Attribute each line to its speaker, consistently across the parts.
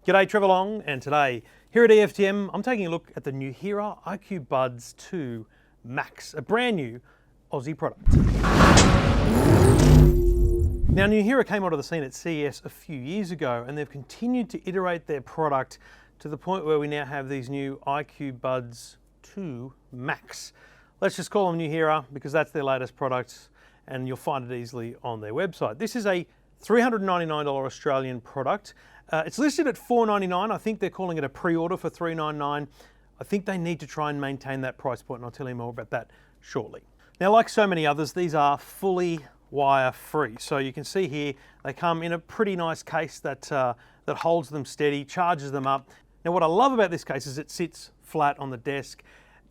Speaker 1: G'day, Trevor Long, and today here at EFTM I'm taking a look at the Nuheara IQBuds 2 Max, a brand new Aussie product. Now Nuheara came onto the scene at CES a few years ago and they've continued to iterate their product to the point where we now have these new IQBuds 2 Max. Let's just call them Nuheara because that's their latest product and you'll find it easily on their website. This is a $399 Australian product. It's listed at $499. I think they're calling it a pre-order for $399. I think they need to try and maintain that price point, and I'll tell you more about that shortly. Now, like so many others, these are fully wire-free. So you can see here, they come in a pretty nice case that holds them steady, charges them up. Now, what I love about this case is it sits flat on the desk.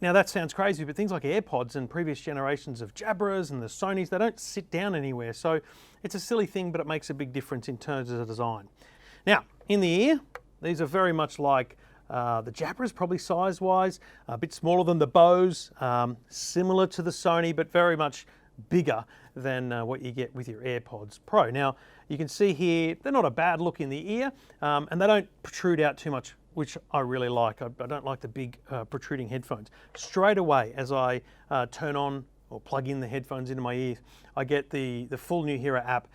Speaker 1: Now that sounds crazy, but things like AirPods and previous generations of Jabras and the Sonys, they don't sit down anywhere. So it's a silly thing, but it makes a big difference in terms of the design. Now, in the ear, these are very much like the Jabras, probably size-wise, a bit smaller than the Bose, similar to the Sony, but very much bigger than what you get with your AirPods Pro. Now, you can see here, they're not a bad look in the ear, and they don't protrude out too much, which I really like. I don't like the big protruding headphones. Straight away, as I turn on or plug in the headphones into my ears, I get the full Nuheara app,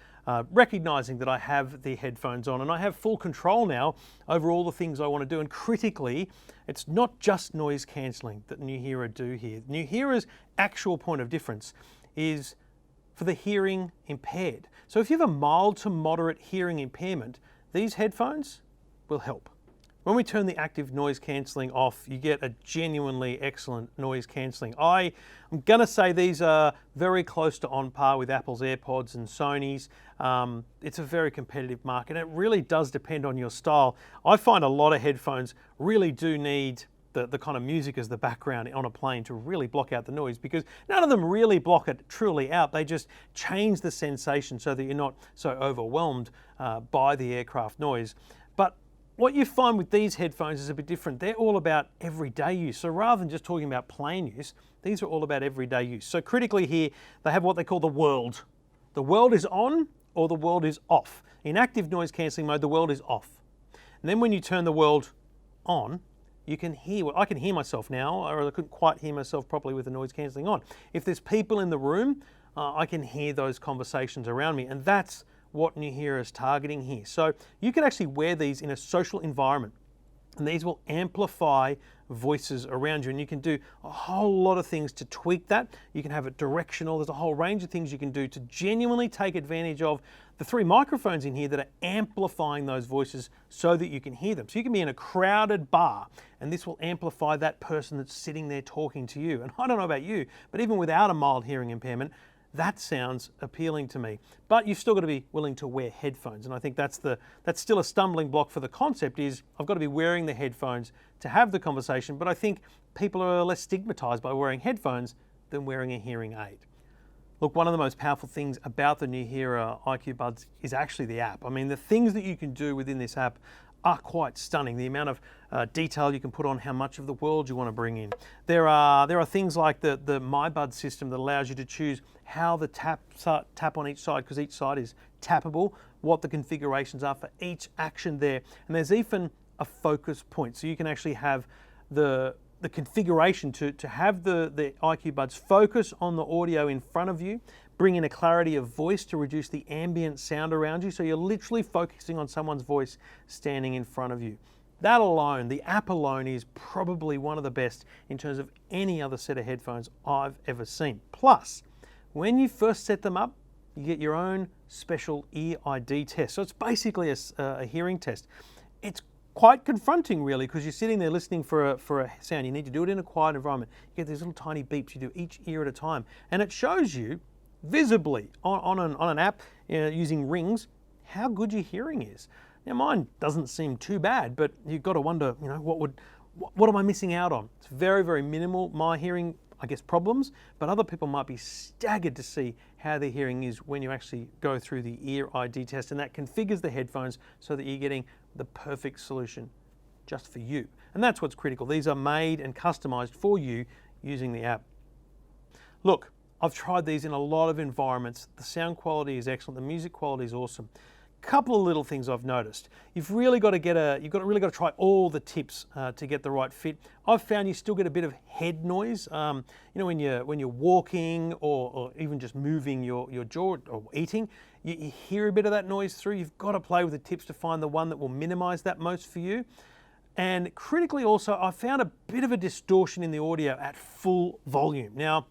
Speaker 1: recognizing that I have the headphones on and I have full control now over all the things I want to do. And critically, it's not just noise cancelling that Nuheara do here. Nuheara's actual point of difference is for the hearing impaired. So if you have a mild to moderate hearing impairment, these headphones will help. When we turn the active noise cancelling off, you get a genuinely excellent noise cancelling. I'm going to say these are very close to on par with Apple's AirPods and Sony's. It's a very competitive market. It really does depend on your style. I find a lot of headphones really do need the kind of music as the background on a plane to really block out the noise, because none of them really block it truly out. They just change the sensation so that you're not so overwhelmed by the aircraft noise. But what you find with these headphones is a bit different. They're all about everyday use. So rather than just talking about plane use, these are all about everyday use. So critically here, they have what they call the world. The world is on or the world is off. In active noise cancelling mode, the world is off. And then when you turn the world on, you can hear, I can hear myself now, or I couldn't quite hear myself properly with the noise cancelling on. If there's people in the room, I can hear those conversations around me, and that's what Nuheara is targeting here. So you can actually wear these in a social environment, and these will amplify voices around you, and you can do a whole lot of things to tweak that. You can have it directional. There's a whole range of things you can do to genuinely take advantage of the 3 microphones in here that are amplifying those voices so that you can hear them. So you can be in a crowded bar and this will amplify that person that's sitting there talking to you. And I don't know about you, but even without a mild hearing impairment, that sounds appealing to me. But you've still got to be willing to wear headphones. And I think that's still a stumbling block for the concept, is I've got to be wearing the headphones to have the conversation. But I think people are less stigmatized by wearing headphones than wearing a hearing aid. Look, one of the most powerful things about the Nuheara IQBuds is actually the app. I mean, the things that you can do within this app are quite stunning. The amount of detail you can put on how much of the world you want to bring in. There are things like the MyBuds system that allows you to choose how the tap on each side, because each side is tappable, what the configurations are for each action there. And there's even a focus point. So you can actually have the configuration to have the IQBuds focus on the audio in front of you, bring in a clarity of voice to reduce the ambient sound around you, so you're literally focusing on someone's voice standing in front of you. That alone, the app alone, is probably one of the best in terms of any other set of headphones I've ever seen. Plus, when you first set them up, you get your own special ear ID test. So it's basically a hearing test. It's quite confronting, really, because you're sitting there listening for a sound. You need to do it in a quiet environment. You get these little tiny beeps. You do each ear at a time, and it shows you visibly on an app using rings how good your hearing is. Now, mine doesn't seem too bad, but you've got to wonder, you know, what am I missing out on? It's very, very minimal, my hearing, I guess, problems, but other people might be staggered to see how their hearing is when you actually go through the ear ID test, and that configures the headphones so that you're getting the perfect solution just for you. And that's what's critical. These are made and customized for you using the app. Look, I've tried these in a lot of environments. The sound quality is excellent. The music quality is awesome. couple of little things I've noticed. You've really got to try all the tips to get the right fit. I've found you still get a bit of head noise. You know, when you're walking or even just moving your jaw or eating, you hear a bit of that noise through. You've got to play with the tips to find the one that will minimize that most for you. And critically also, I found a bit of a distortion in the audio at full volume. Now,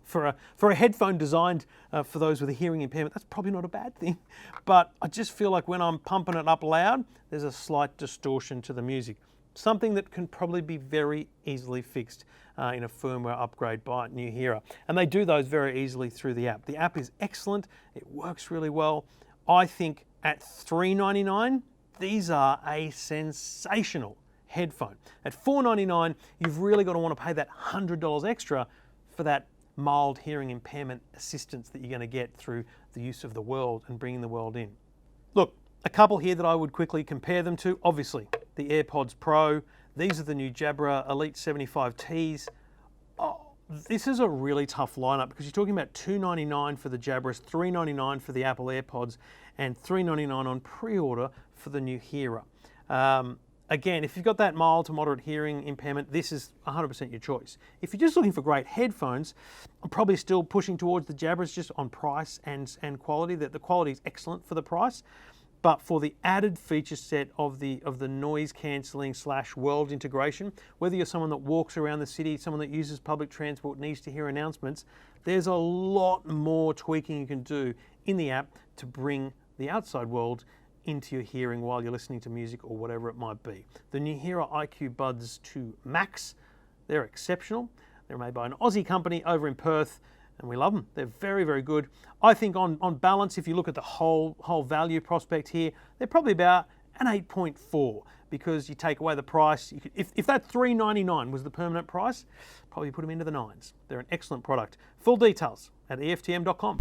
Speaker 1: for a headphone designed for those with a hearing impairment, that's probably not a bad thing. But I just feel like when I'm pumping it up loud, there's a slight distortion to the music. Something that can probably be very easily fixed in a firmware upgrade by Nuheara. And they do those very easily through the app. The app is excellent. It works really well. I think at $3.99, these are a sensational headphone. At $4.99, you've really got to want to pay that $100 extra for that mild hearing impairment assistance that you're going to get through the use of the world and bringing the world in. Look, a couple here that I would quickly compare them to. Obviously, the AirPods Pro. These are the new Jabra Elite 75Ts. Oh, this is a really tough lineup because you're talking about $2.99 for the Jabras, $3.99 for the Apple AirPods, and $3.99 on pre-order for the Nuheara. Again, if you've got that mild to moderate hearing impairment, this is 100% your choice. If you're just looking for great headphones, I'm probably still pushing towards the Jabras just on price and quality. The quality is excellent for the price, but for the added feature set of the noise cancelling / world integration, whether you're someone that walks around the city, someone that uses public transport, needs to hear announcements, there's a lot more tweaking you can do in the app to bring the outside world into your hearing while you're listening to music or whatever it might be. The Nuheara IQBuds Max, they're exceptional. They're made by an Aussie company over in Perth, and we love them. They're very, very good. I think on balance, if you look at the whole value prospect here, they're probably about an 8.4 because you take away the price. If that $3.99 was the permanent price, probably put them into the 9s. They're an excellent product. Full details at EFTM.com.